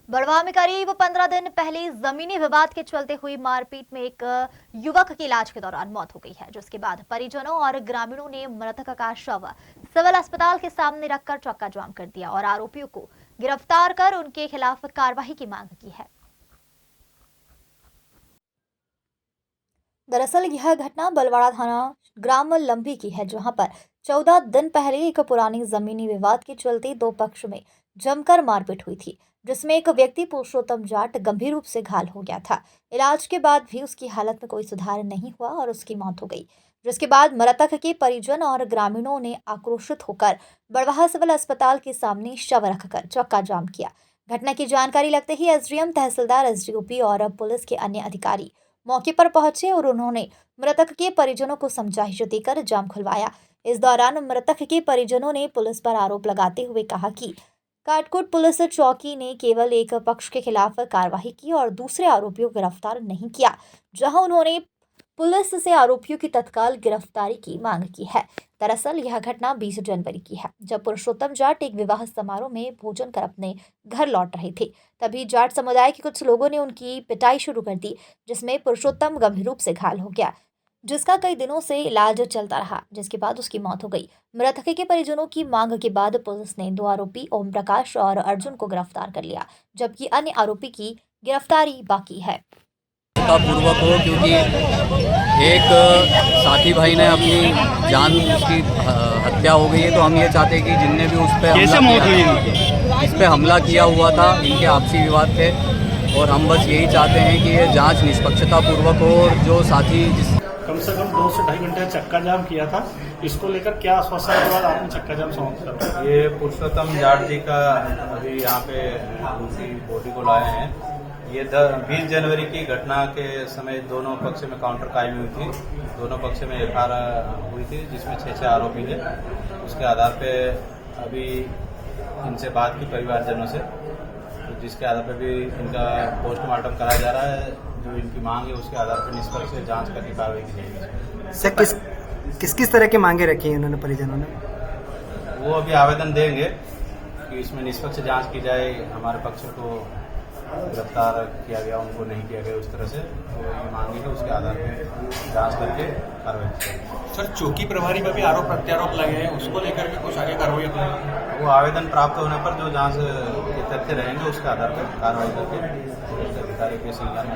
बड़वाह में करीब 15 दिन पहले जमीनी विवाद के चलते हुई मारपीट में एक युवक की इलाज के दौरान मौत हो गई है, जिसके बाद परिजनों और ग्रामीणों ने मृतक का शव सिविल अस्पताल के सामने रखकर चक्का जाम कर दिया और आरोपियों को गिरफ्तार कर उनके खिलाफ कार्रवाई की मांग की है। दरअसल यह घटना बलवाड़ा थाना ग्राम लंबी की है, जहां पर 14 दिन पहले एक पुरानी जमीनी विवाद के चलते दो पक्ष में जमकर मारपीट हुई थी, जिसमें एक व्यक्ति पुरुषोत्तम जाट गंभीर रूप से घायल हो गया था। इलाज के बाद भी उसकी हालत में कोई सुधार नहीं हुआ और उसकी मौत हो गई, जिसके बाद मृतक के परिजन और ग्रामीणों ने आक्रोशित होकर बड़वाह सिविल अस्पताल के सामने शव रखकर चक्का जाम किया। घटना की जानकारी लगते ही एसडीएम, तहसीलदार, एसडीओपी और पुलिस के अन्य अधिकारी मौके पर पहुंचे और उन्होंने मृतक के परिजनों को समझाइश देकर जाम खुलवाया। इस दौरान मृतक के परिजनों ने पुलिस पर आरोप लगाते हुए कहा कि काटकोट पुलिस चौकी ने केवल एक पक्ष के खिलाफ कार्रवाई की और दूसरे आरोपियों को गिरफ्तार नहीं किया, जहां उन्होंने पुलिस से आरोपियों की तत्काल गिरफ्तारी की मांग की है। दरअसल यह घटना 20 जनवरी की है, जब पुरुषोत्तम जाट एक विवाह समारोह में भोजन कर अपने घर लौट रहे थे। तभी जाट समुदाय के कुछ लोगों ने उनकी पिटाई शुरू कर दी, जिसमें पुरुषोत्तम गंभीर रूप से घायल हो गया, जिसका कई दिनों से इलाज चलता रहा, जिसके बाद उसकी मौत हो गई। मृतक के परिजनों की मांग के बाद पुलिस ने दो आरोपी ओम प्रकाश और अर्जुन को गिरफ्तार कर लिया, जबकि अन्य आरोपी की गिरफ्तारी बाकी है। पूर्वक हो, क्योंकि एक साथी भाई ने अपनी जान, उसकी हत्या हो गई है, तो हम ये चाहते हैं कि जिनने भी इस पे हमला किया हुआ था, इनके आपसी विवाद थे, और हम बस यही चाहते हैं कि ये जांच निष्पक्षता पूर्वक हो। और जो साथी कम से कम 2 से ढाई घंटे चक्का जाम किया था, इसको लेकर क्या आश्वासन के बाद आपने चक्का जाम समाप्त करा? ये पुरुषोत्तम जाट जी का अभी यहाँ पे उनकी बॉडी को लाए हैं। ये 20 जनवरी की घटना के समय दोनों पक्ष में काउंटर कायमी हुई थी, दोनों पक्ष में एफआईआर हुई थी, जिसमें 6 आरोपी थे। उसके आधार पे अभी इनसे बात की परिवारजनों से, तो जिसके आधार पे भी इनका पोस्टमार्टम कराया जा रहा है। जो इनकी मांग है उसके आधार पर निष्पक्ष जांच करके कार्रवाई की जाएगी। सर, किस तरह की मांगे रखी हैं उन्होंने परिजनों ने? वो अभी आवेदन देंगे कि इसमें निष्पक्ष जांच की जाए, हमारे पक्ष को गिरफ्तार किया गया, उनको नहीं किया गया, उस तरह से तो ये मांगी है, उसके आधार पर जांच करके कार्रवाई की। सर, चौकी प्रभारी पर भी आरोप प्रत्यारोप लगे हैं, उसको लेकर के कुछ आगे कार्रवाई होगी? वो आवेदन प्राप्त होने पर जो जांच के तथ्य रहेंगे उसके आधार पर कार्रवाई करके अधिकारी के